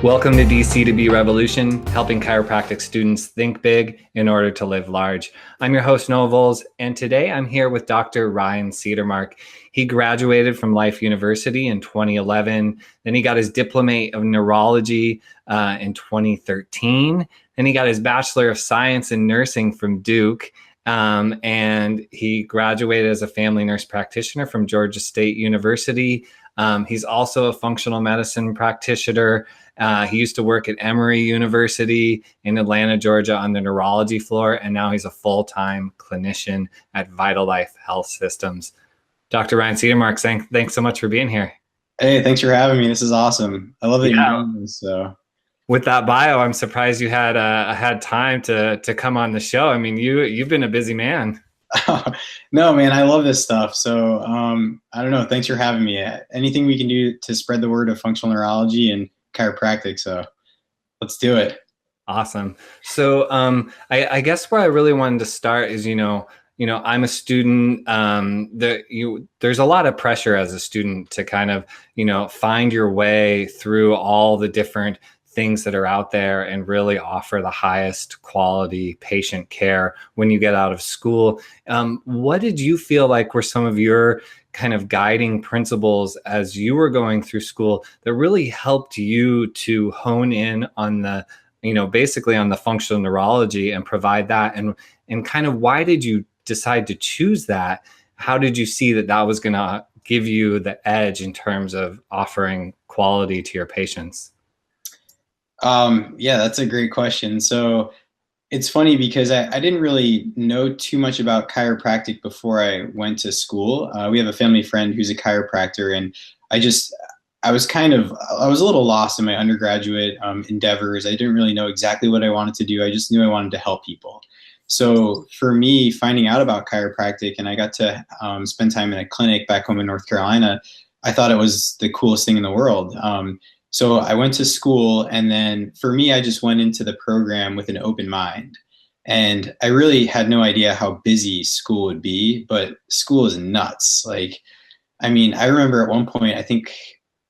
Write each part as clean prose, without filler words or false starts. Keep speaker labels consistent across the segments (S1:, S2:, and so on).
S1: Welcome to DC2B Revolution, helping chiropractic students think big in order to live large. I'm your host, Noah Volz, and today I'm here with Dr. Ryan Cedermark. He graduated from Life University in 2011. Then he got his Diplomate of Neurology in 2013. Then he got his Bachelor of Science in Nursing from Duke. And he graduated as a Family Nurse Practitioner from Georgia State University. He's also a functional medicine practitioner. He used to work at Emory University in Atlanta, Georgia on the neurology floor, and now he's a full-time clinician at VitalLife Health Systems. Dr. Ryan Cedermark, thanks so much for being here.
S2: Hey, thanks for having me. This is awesome. I love that you're doing this. So,
S1: with that bio, I'm surprised you had time to come on the show. I mean, you've been a busy man.
S2: No, man, I love this stuff. So, I don't know. Thanks for having me. Anything we can do to spread the word of functional neurology and chiropractic. So let's do it.
S1: Awesome. So I guess where I really wanted to start is, I'm a student. There's a lot of pressure as a student to kind of, find your way through all the different things that are out there and really offer the highest quality patient care when you get out of school. What did you feel like were some of your kind of guiding principles as you were going through school that really helped you to hone in on the, basically on the functional neurology and provide that? And kind of why did you decide to choose that? How did you see that was going to give you the edge in terms of offering quality to your patients?
S2: Yeah, that's a great question. So it's funny because I didn't really know too much about chiropractic before I went to school. We have a family friend who's a chiropractor, and I was a little lost in my undergraduate endeavors. I didn't really know exactly what I wanted to do. I just knew I wanted to help people. So for me, finding out about chiropractic, and I got to spend time in a clinic back home in North Carolina, I thought it was the coolest thing in the world. So I went to school, and then for me, I just went into the program with an open mind. And I really had no idea how busy school would be, but school is nuts. I remember at one point, I think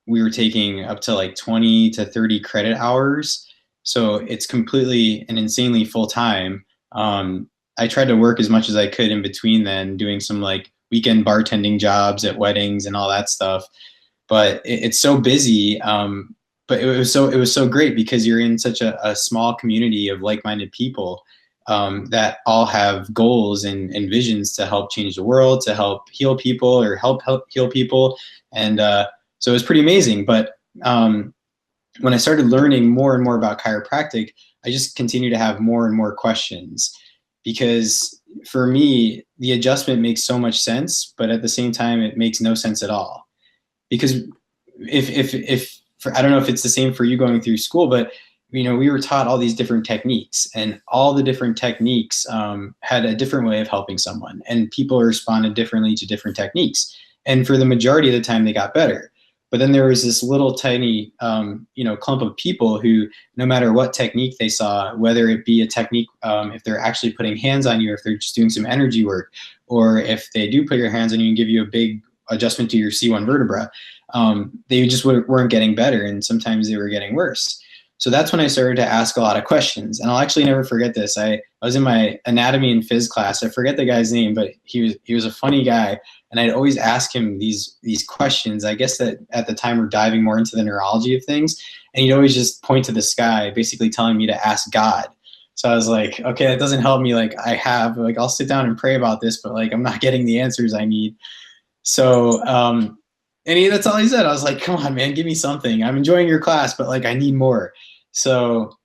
S2: we were taking up to 20 to 30 credit hours. So it's completely and insanely full time. I tried to work as much as I could in between then, doing some weekend bartending jobs at weddings and all that stuff. But it's so busy. But it was so great because you're in such a small community of like-minded people that all have goals and visions to help change the world, to help heal people or help heal people. And so it was pretty amazing. But when I started learning more and more about chiropractic, I just continued to have more and more questions, because for me, the adjustment makes so much sense, but at the same time, it makes no sense at all. Because I don't know if it's the same for you going through school, but we were taught all these different techniques, and all the different techniques had a different way of helping someone, and people responded differently to different techniques. And for the majority of the time, they got better. But then there was this little tiny, clump of people who, no matter what technique they saw, whether it be a technique, if they're actually putting hands on you, if they're just doing some energy work, or if they do put your hands on you and give you a big adjustment to your C1 vertebra, they just weren't getting better, and sometimes they were getting worse. So that's when I started to ask a lot of questions. And I'll actually never forget this. I was in my anatomy and phys class. I forget the guy's name, but he was a funny guy. And I'd always ask him these questions. I guess that at the time we're diving more into the neurology of things. And he'd always just point to the sky, basically telling me to ask God. So I was like, okay, that doesn't help me. I'll sit down and pray about this, but I'm not getting the answers I need. So, that's all he said. I was like, come on, man, give me something. I'm enjoying your class, but I need more. So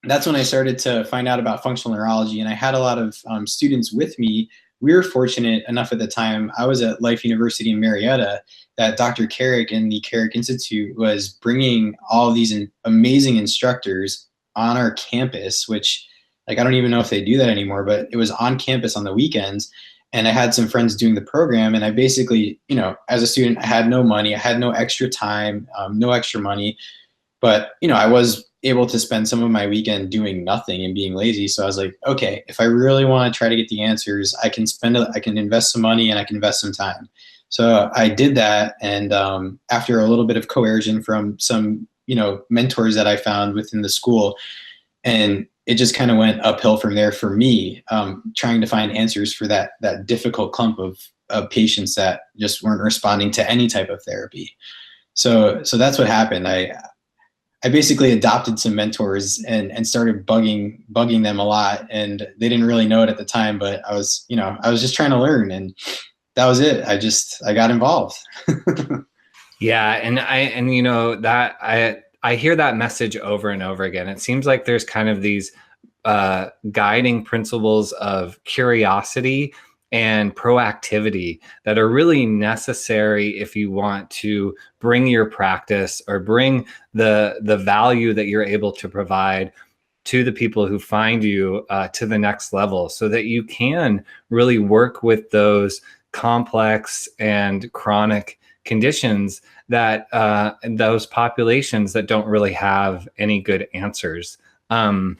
S2: that's when I started to find out about functional neurology. And I had a lot of students with me. We were fortunate enough at the time. I was at Life University in Marietta, that Dr. Carrick and the Carrick Institute was bringing all of these amazing instructors on our campus, which I don't even know if they do that anymore, but it was on campus on the weekends. And I had some friends doing the program, and I basically, as a student, I had no money, I had no extra time, no extra money, but, I was able to spend some of my weekend doing nothing and being lazy. So I was like, okay, if I really want to try to get the answers, I can invest some money and I can invest some time. So I did that. And after a little bit of coercion from some, mentors that I found within the school. And it just kind of went uphill from there for me, trying to find answers for that difficult clump of patients that just weren't responding to any type of therapy. So that's what happened. I basically adopted some mentors and started bugging them a lot, and they didn't really know it at the time, but I was just trying to learn, and that was it. I got involved.
S1: Yeah. And I hear that message over and over again. It seems like there's kind of these guiding principles of curiosity and proactivity that are really necessary if you want to bring your practice or bring the value that you're able to provide to the people who find you to the next level, so that you can really work with those complex and chronic conditions that those populations that don't really have any good answers. You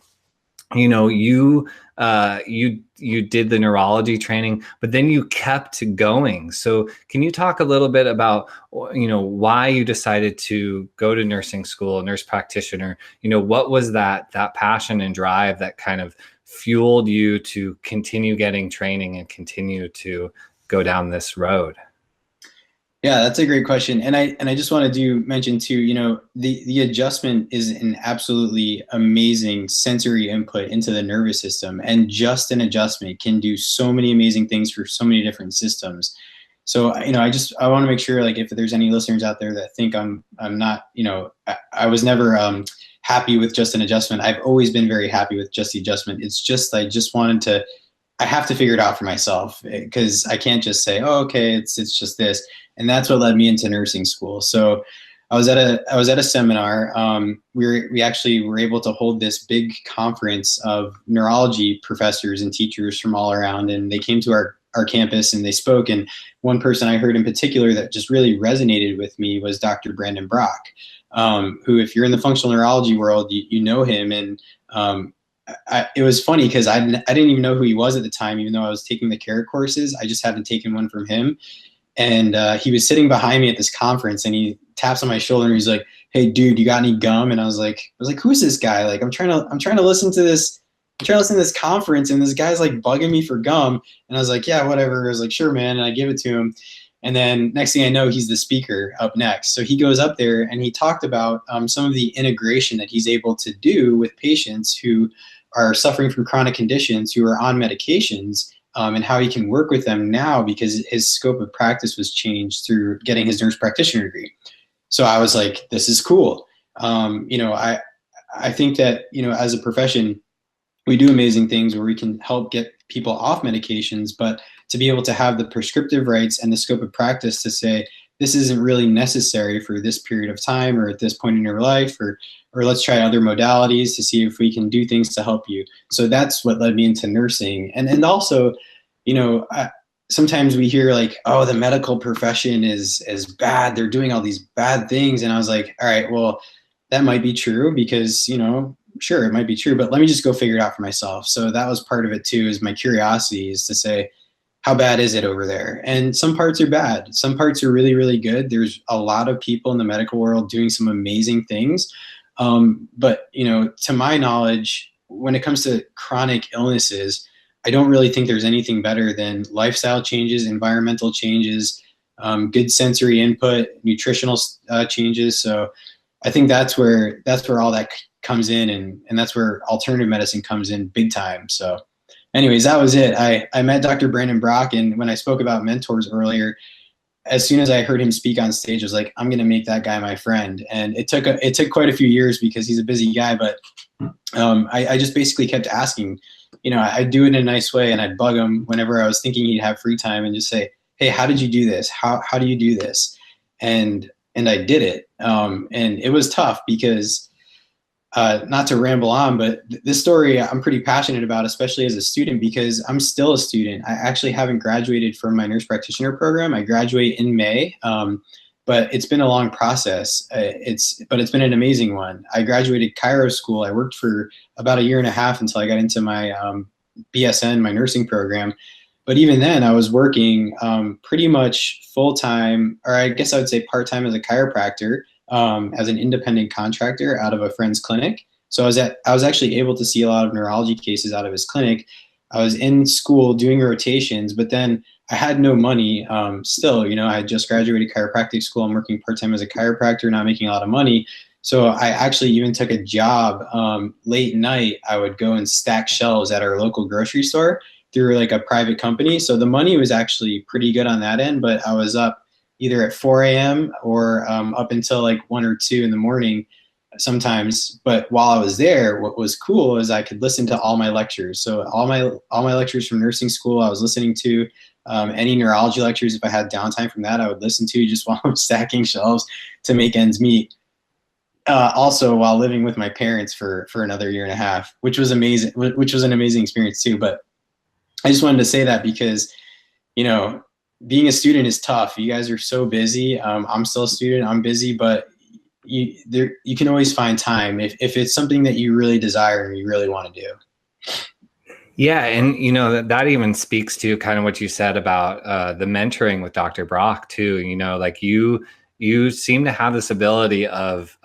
S1: did the neurology training, but then you kept going. So can you talk a little bit about, why you decided to go to nursing school, nurse practitioner? What was that passion and drive that kind of fueled you to continue getting training and continue to go down this road?
S2: Yeah, that's a great question. And I just wanted to mention too, the adjustment is an absolutely amazing sensory input into the nervous system. And just an adjustment can do so many amazing things for so many different systems. So, I want to make sure, like, if there's any listeners out there that think I'm not, I was never happy with just an adjustment. I've always been very happy with just the adjustment. It's just, I have to figure it out for myself, because I can't just say, oh, okay, it's just this. And that's what led me into nursing school. So I was at a seminar. We actually were able to hold this big conference of neurology professors and teachers from all around, and they came to our campus and they spoke. And one person I heard in particular that just really resonated with me was Dr. Brandon Brock, who, if you're in the functional neurology world, you know him. And it was funny because I didn't even know who he was at the time, even though I was taking the care courses. I just hadn't taken one from him. And he was sitting behind me at this conference, and he taps on my shoulder and he's like, "Hey, dude, you got any gum?" And I was like, "Who's this guy? Like, I'm trying to listen to this. I'm trying to listen to this conference, and this guy's like bugging me for gum." And I was like, "Yeah, whatever." I was like, "Sure, man." And I give it to him. And then next thing I know, he's the speaker up next. So he goes up there and he talked about some of the integration that he's able to do with patients who are suffering from chronic conditions, who are on medications. And how he can work with them now because his scope of practice was changed through getting his nurse practitioner degree. So I was like, this is cool. I think that, as a profession, we do amazing things where we can help get people off medications, but to be able to have the prescriptive rights and the scope of practice to say, this isn't really necessary for this period of time or at this point in your life, or let's try other modalities to see if we can do things to help you. So that's what led me into nursing. And also, sometimes we hear like, oh, the medical profession is bad. They're doing all these bad things. And I was like, all right, well, that might be true because, sure, it might be true, but let me just go figure it out for myself. So that was part of it too, is my curiosity is to say, how bad is it over there? And some parts are bad. Some parts are really, really good. There's a lot of people in the medical world doing some amazing things. But, to my knowledge, when it comes to chronic illnesses, I don't really think there's anything better than lifestyle changes, environmental changes, good sensory input, nutritional changes. So I think that's where all that comes in, and that's where alternative medicine comes in big time. So anyways, that was it. I met Dr. Brandon Brock, and when I spoke about mentors earlier, as soon as I heard him speak on stage, I was like, I'm going to make that guy my friend. And it took quite a few years because he's a busy guy, but I just basically kept asking, I'd do it in a nice way, and I'd bug him whenever I was thinking he'd have free time and just say, hey, how did you do this? How do you do this? And I did it. And it was tough because, not to ramble on, but this story I'm pretty passionate about, especially as a student, because I'm still a student. I actually haven't graduated from my nurse practitioner program. I graduate in May, but it's been a long process. But it's been an amazing one. I graduated chiro school. I worked for about a year and a half until I got into my BSN, my nursing program. But even then, I was working pretty much full-time, or I guess I would say part-time as a chiropractor. as an independent contractor out of a friend's clinic. So I was actually able to see a lot of neurology cases out of his clinic. I was in school doing rotations, but then I had no money. Still, I had just graduated chiropractic school. I'm working part-time as a chiropractor, not making a lot of money. So I actually even took a job late night. I would go and stack shelves at our local grocery store through like a private company. So the money was actually pretty good on that end, but I was up either at 4 a.m. or up until like 1 or 2 in the morning sometimes. But while I was there, what was cool is I could listen to all my lectures. So all my lectures from nursing school, I was listening to. Any neurology lectures, if I had downtime from that, I would listen to just while I'm stacking shelves to make ends meet. Also while living with my parents for another 1.5 years, which was amazing, which was an amazing experience too. But I just wanted to say that because, being a student is tough. You guys are so busy. I'm still a student, I'm busy, but you can always find time if it's something that you really desire and you really want to do.
S1: Yeah. And, that even speaks to kind of what you said about the mentoring with Dr. Brock too. Like you seem to have this ability of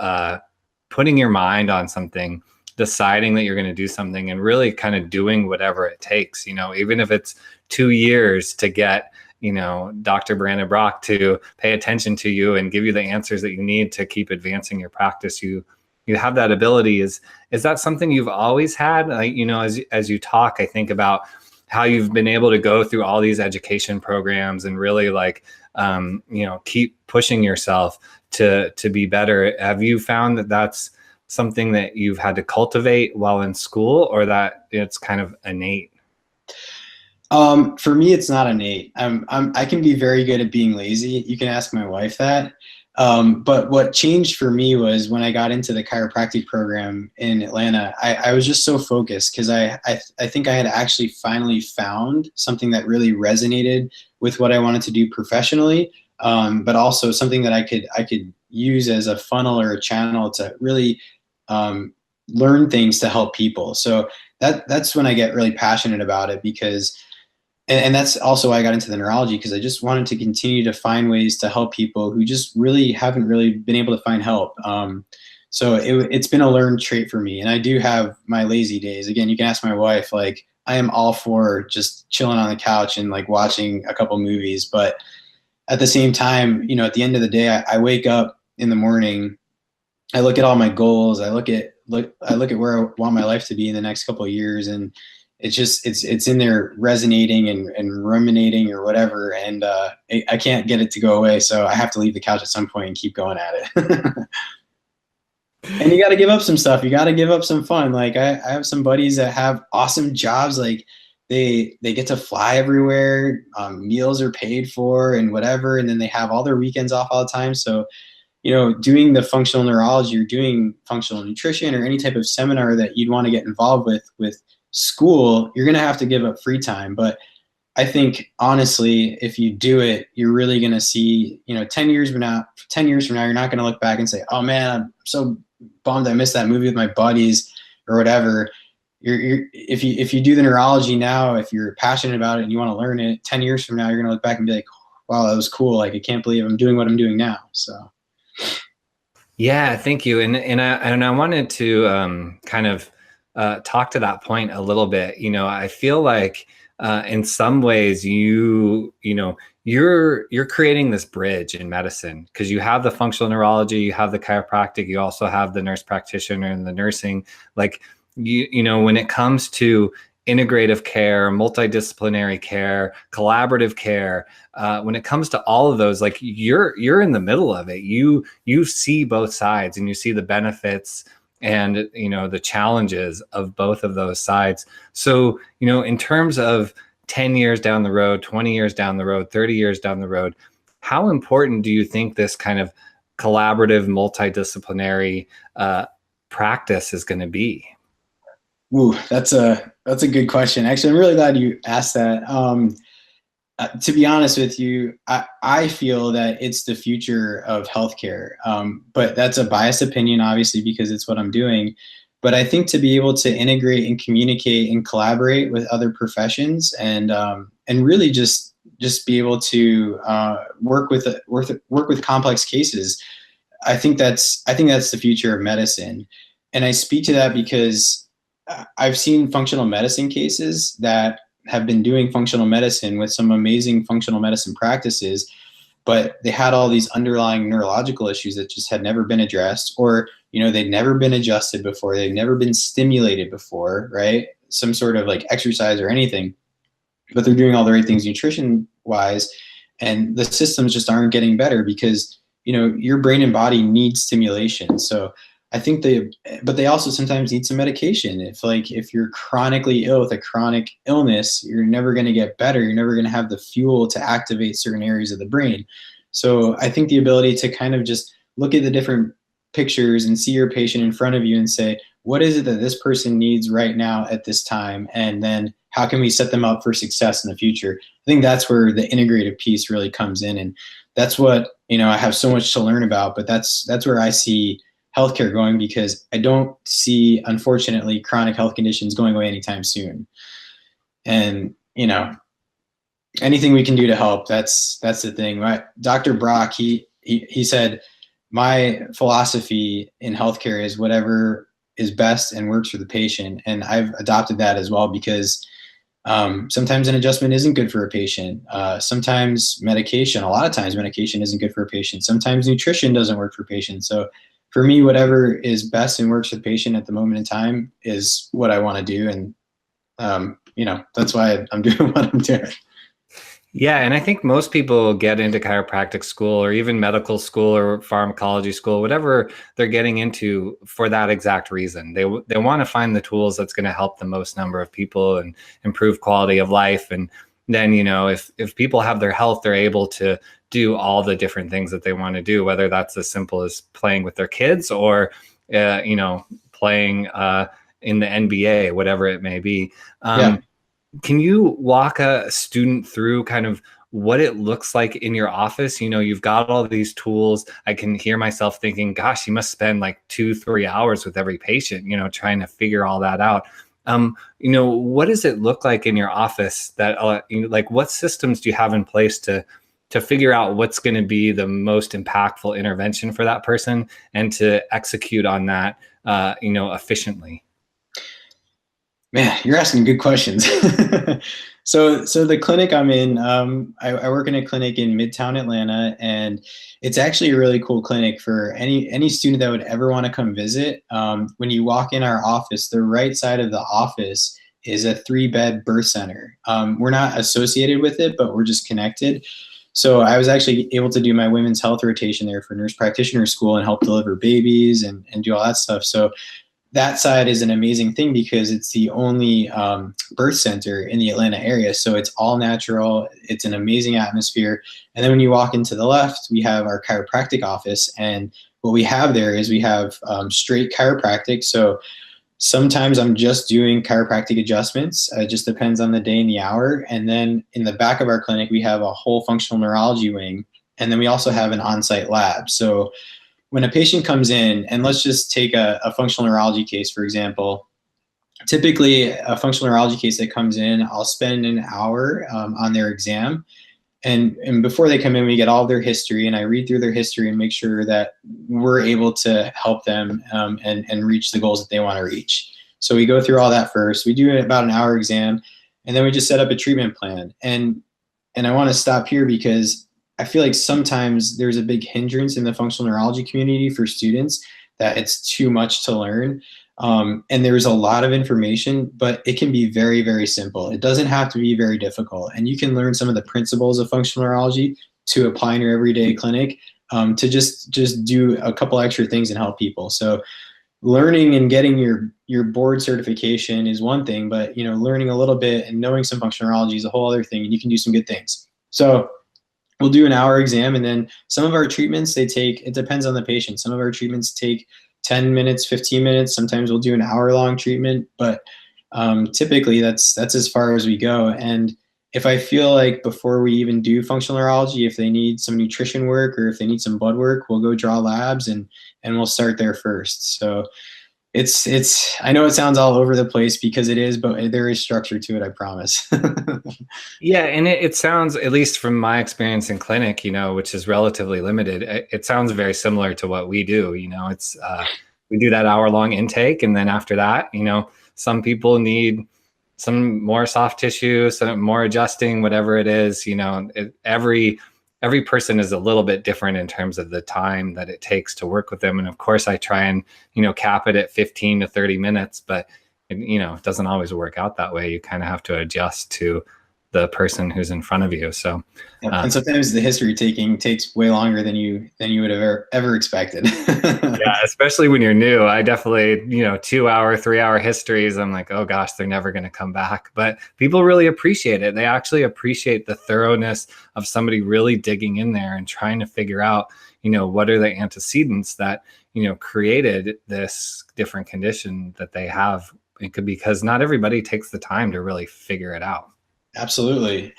S1: putting your mind on something, deciding that you're going to do something and really kind of doing whatever it takes, even if it's 2 years to get, Dr. Brandon Brock to pay attention to you and give you the answers that you need to keep advancing your practice. You have that ability. Is that something you've always had? Like, as you talk, I think about how you've been able to go through all these education programs and really like, keep pushing yourself to be better. Have you found that that's something that you've had to cultivate while in school, or that it's kind of innate?
S2: For me, it's not innate. I can be very good at being lazy. You can ask my wife that. But what changed for me was when I got into the chiropractic program in Atlanta, I was just so focused because I think I had actually finally found something that really resonated with what I wanted to do professionally, but also something that I could use as a funnel or a channel to really learn things to help people. So that's when I get really passionate about it, because and that's also why I got into the neurology, because I just wanted to continue to find ways to help people who just really haven't really been able to find help. So it's been a learned trait for me. And I do have my lazy days. Again, you can ask my wife, like I am all for just chilling on the couch and like watching a couple movies. But at the same time, at the end of the day, I wake up in the morning, I look at all my goals. I look at where I want my life to be in the next couple of years. And it's in there resonating and ruminating or whatever. And I can't get it to go away. So I have to leave the couch at some point and keep going at it. And you got to give up some stuff. You got to give up some fun. Like I have some buddies that have awesome jobs. Like they get to fly everywhere. Meals are paid for and whatever. And then they have all their weekends off all the time. So, doing the functional neurology or doing functional nutrition or any type of seminar that you'd want to get involved with school, you're going to have to give up free time. But I think honestly, if you do it, you're really going to see, 10 years from now, you're not going to look back and say, oh man, I'm so bummed I missed that movie with my buddies or whatever. If you do the neurology now, if you're passionate about it and you want to learn it, 10 years from now, you're going to look back and be like, wow, that was cool. Like, I can't believe I'm doing what I'm doing now. So.
S1: Yeah, thank you. And I wanted to kind of talk to that point a little bit. I feel like in some ways you're creating this bridge in medicine, because you have the functional neurology, you have the chiropractic, you also have the nurse practitioner and the nursing. Like when it comes to integrative care, multidisciplinary care, collaborative care, when it comes to all of those, like you're in the middle of it. You see both sides and you see the benefits and the challenges of both of those sides. So in terms of 10 years down the road, 20 years down the road, 30 years down the road, how important do you think this kind of collaborative multidisciplinary practice is going to be?
S2: Ooh, that's a good question. Actually, I'm really glad you asked that. To be honest with you, I feel that it's the future of healthcare. But that's a biased opinion, obviously, because it's what I'm doing. But I think to be able to integrate and communicate and collaborate with other professions and really just be able to work with complex cases. I think that's the future of medicine. And I speak to that because I've seen functional medicine cases that have been doing functional medicine with some amazing functional medicine practices, but they had all these underlying neurological issues that just had never been addressed, or they'd never been adjusted before, they've never been stimulated before, right? Some sort of like exercise or anything, but they're doing all the right things nutrition wise, and the systems just aren't getting better because your brain and body need stimulation. So I think but they also sometimes need some medication. If you're chronically ill with a chronic illness, you're never going to get better. You're never going to have the fuel to activate certain areas of the brain. So I think the ability to kind of just look at the different pictures and see your patient in front of you and say, what is it that this person needs right now at this time? And then how can we set them up for success in the future? I think that's where the integrative piece really comes in. And that's what, I have so much to learn about, but that's where I see healthcare going, because I don't see, unfortunately, chronic health conditions going away anytime soon. And, anything we can do to help, that's the thing, right? Dr. Brock, he said, my philosophy in healthcare is whatever is best and works for the patient. And I've adopted that as well, because sometimes an adjustment isn't good for a patient. Sometimes a lot of times medication isn't good for a patient. Sometimes nutrition doesn't work for patients. So for me, whatever is best and works for the patient at the moment in time is what I want to do. And, that's why I'm doing what I'm doing.
S1: Yeah, and I think most people get into chiropractic school or even medical school or pharmacology school, whatever they're getting into, for that exact reason. They want to find the tools that's going to help the most number of people and improve quality of life. And then, if people have their health, they're able to do all the different things that they want to do, whether that's as simple as playing with their kids or, playing in the NBA, whatever it may be.
S2: Yeah.
S1: Can you walk a student through kind of what it looks like in your office? You've got all these tools. I can hear myself thinking, gosh, you must spend like 2-3 hours with every patient, trying to figure all that out. What does it look like in your office that, like, what systems do you have in place to figure out what's going to be the most impactful intervention for that person and to execute on that, efficiently?
S2: Man, you're asking good questions. So the clinic I'm in, I work in a clinic in Midtown Atlanta, and it's actually a really cool clinic for any student that would ever want to come visit. When you walk in our office, the right side of the office is a 3-bed birth center. We're not associated with it, but we're just connected. So I was actually able to do my women's health rotation there for nurse practitioner school and help deliver babies and do all that stuff. So that side is an amazing thing because it's the only birth center in the Atlanta area. So it's all natural. It's an amazing atmosphere. And then when you walk into the left, we have our chiropractic office. And what we have there is we have straight chiropractic. So sometimes I'm just doing chiropractic adjustments. It just depends on the day and the hour. And then in the back of our clinic, we have a whole functional neurology wing. And then we also have an on-site lab. So when a patient comes in, and let's just take a functional neurology case, for example, typically a functional neurology case that comes in, I'll spend an hour on their exam. And before they come in, we get all of their history, and I read through their history and make sure that we're able to help them and reach the goals that they want to reach. So we go through all that first. We do about an hour exam, and then we just set up a treatment plan. And I want to stop here because I feel like sometimes there's a big hindrance in the functional neurology community for students that it's too much to learn. And there's a lot of information, but it can be very, very simple. It doesn't have to be very difficult. And you can learn some of the principles of functional neurology to apply in your everyday clinic, to just do a couple extra things and help people. So learning and getting your board certification is one thing, but learning a little bit and knowing some functional neurology is a whole other thing, and you can do some good things. So we'll do an hour exam, and then some of our treatments, it depends on the patient. Some of our treatments take 10 minutes, 15 minutes. Sometimes we'll do an hour-long treatment, but typically that's as far as we go. And if I feel like before we even do functional neurology, if they need some nutrition work or if they need some blood work, we'll go draw labs and we'll start there first. So I know it sounds all over the place because it is, but there is structure to it, I promise.
S1: Yeah, and it sounds, at least from my experience in clinic, which is relatively limited, it sounds very similar to what we do. It's we do that hour-long intake, and then after that, some people need some more soft tissue, some more adjusting, whatever it is. Every person is a little bit different in terms of the time that it takes to work with them. And of course, I try and cap it at 15 to 30 minutes, but it doesn't always work out that way. You kind of have to adjust to the person who's in front of you. So,
S2: and sometimes the history taking takes way longer than you would have ever expected.
S1: Yeah, especially when you're new. I definitely, 2 hour, 3 hour histories, I'm like, oh gosh, they're never going to come back. But people really appreciate it. They actually appreciate the thoroughness of somebody really digging in there and trying to figure out, what are the antecedents that, created this different condition that they have. It could, because not everybody takes the time to really figure it out.
S2: Absolutely.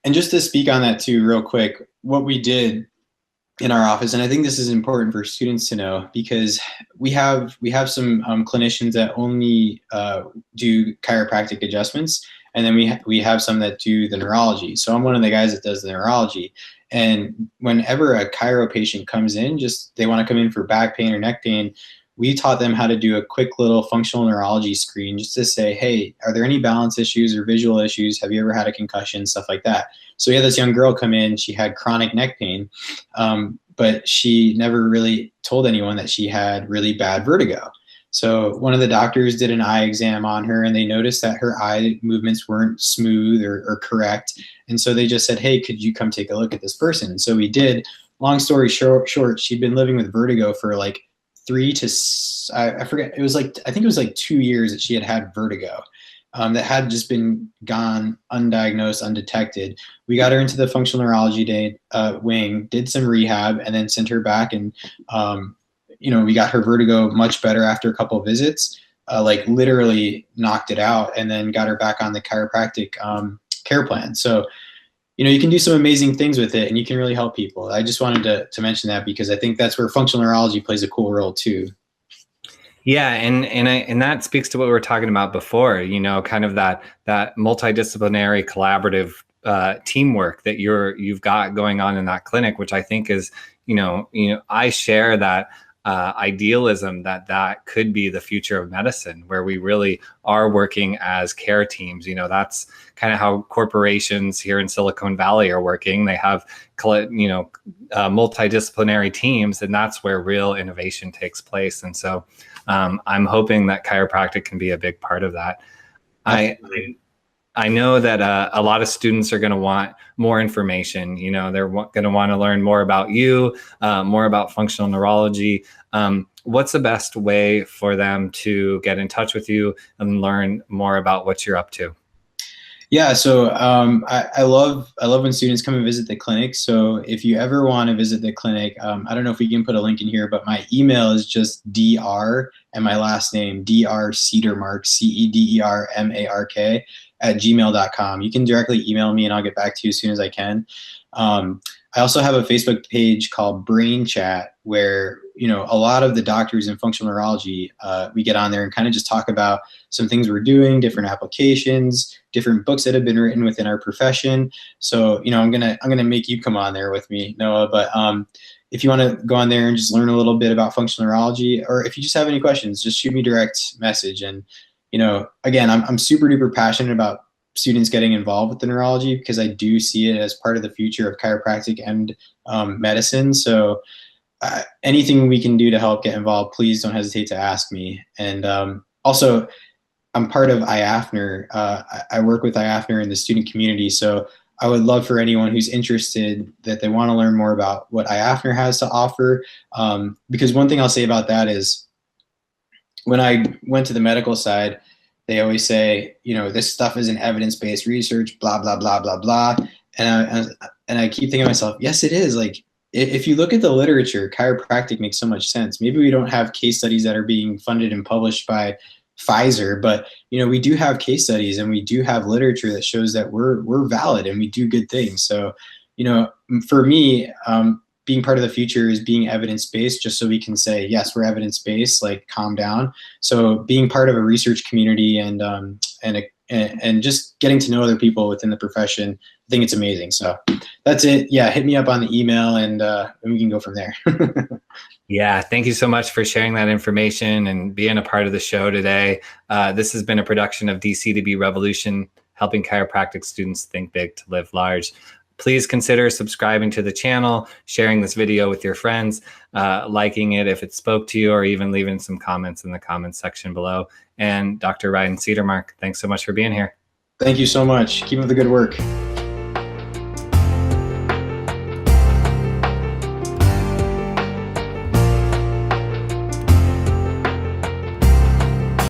S2: And just to speak on that too, real quick, what we did in our office, and I think this is important for students to know, because we have some clinicians that only do chiropractic adjustments, and then we have some that do the neurology. So I'm one of the guys that does the neurology. And whenever a chiro patient comes in, just they want to come in for back pain or neck pain, we taught them how to do a quick little functional neurology screen just to say, hey, are there any balance issues or visual issues? Have you ever had a concussion? Stuff like that. So we had this young girl come in, she had chronic neck pain, but she never really told anyone that she had really bad vertigo. So one of the doctors did an eye exam on her, and they noticed that her eye movements weren't smooth or correct. And so they just said, hey, could you come take a look at this person? And so we did. Long story short, she'd been living with vertigo for like I forget, I think it was like 2 years that she had vertigo, that had just been gone undiagnosed, undetected. We got her into the functional neurology wing, did some rehab, and then sent her back. And, we got her vertigo much better after a couple of visits, like literally knocked it out, and then got her back on the chiropractic care plan. So, you can do some amazing things with it, and you can really help people. I just wanted to mention that because I think that's where functional neurology plays a cool role too.
S1: Yeah, and that speaks to what we were talking about before. Kind of that multidisciplinary collaborative teamwork that you've got going on in that clinic, which I think is, I share that idealism that could be the future of medicine, where we really are working as care teams. That's kind of how corporations here in Silicon Valley are working. They have, multidisciplinary teams, and that's where real innovation takes place. And so I'm hoping that chiropractic can be a big part of that. I know that a lot of students are going to want more information. They're going to want to learn more about you, more about functional neurology. What's the best way for them to get in touch with you and learn more about what you're up to?
S2: Yeah, so I love when students come and visit the clinic. So if you ever want to visit the clinic, I don't know if we can put a link in here, but my email is just dr and my last name, Dr. Cedermark, Cedermark @gmail.com. You can directly email me and I'll get back to you as soon as I can. I also have a Facebook page called Brain Chat, where a lot of the doctors in functional neurology, we get on there and kind of just talk about some things we're doing, different applications, different books that have been written within our profession. So I'm gonna make you come on there with me, Noah. But if you want to go on there and just learn a little bit about functional neurology, or if you just have any questions, just shoot me a direct message. And again, I'm super duper passionate about students getting involved with the neurology, because I do see it as part of the future of chiropractic and medicine. So anything we can do to help get involved, please don't hesitate to ask me. And also, I'm part of IAFNR. I work with IAFNR in the student community. So I would love for anyone who's interested, that they want to learn more about what IAFNR has to offer. Because one thing I'll say about that is, when I went to the medical side, they always say, this stuff isn't evidence-based research, blah, blah, blah, blah, blah. And I keep thinking to myself, yes, it is. Like, if you look at the literature, chiropractic makes so much sense. Maybe we don't have case studies that are being funded and published by Pfizer, but we do have case studies, and we do have literature that shows that we're valid and we do good things. So, for me, being part of the future is being evidence-based, just so we can say, yes, we're evidence-based, like calm down. So being part of a research community and just getting to know other people within the profession, I think it's amazing. So that's it. Yeah, hit me up on the email and we can go from there.
S1: Yeah, thank you so much for sharing that information and being a part of the show today. This has been a production of DC2B Revolution, helping chiropractic students think big to live large. Please consider subscribing to the channel, sharing this video with your friends, liking it if it spoke to you, or even leaving some comments in the comments section below. And Dr. Ryan Cedermark, thanks so much for being here.
S2: Thank you so much. Keep up the good work.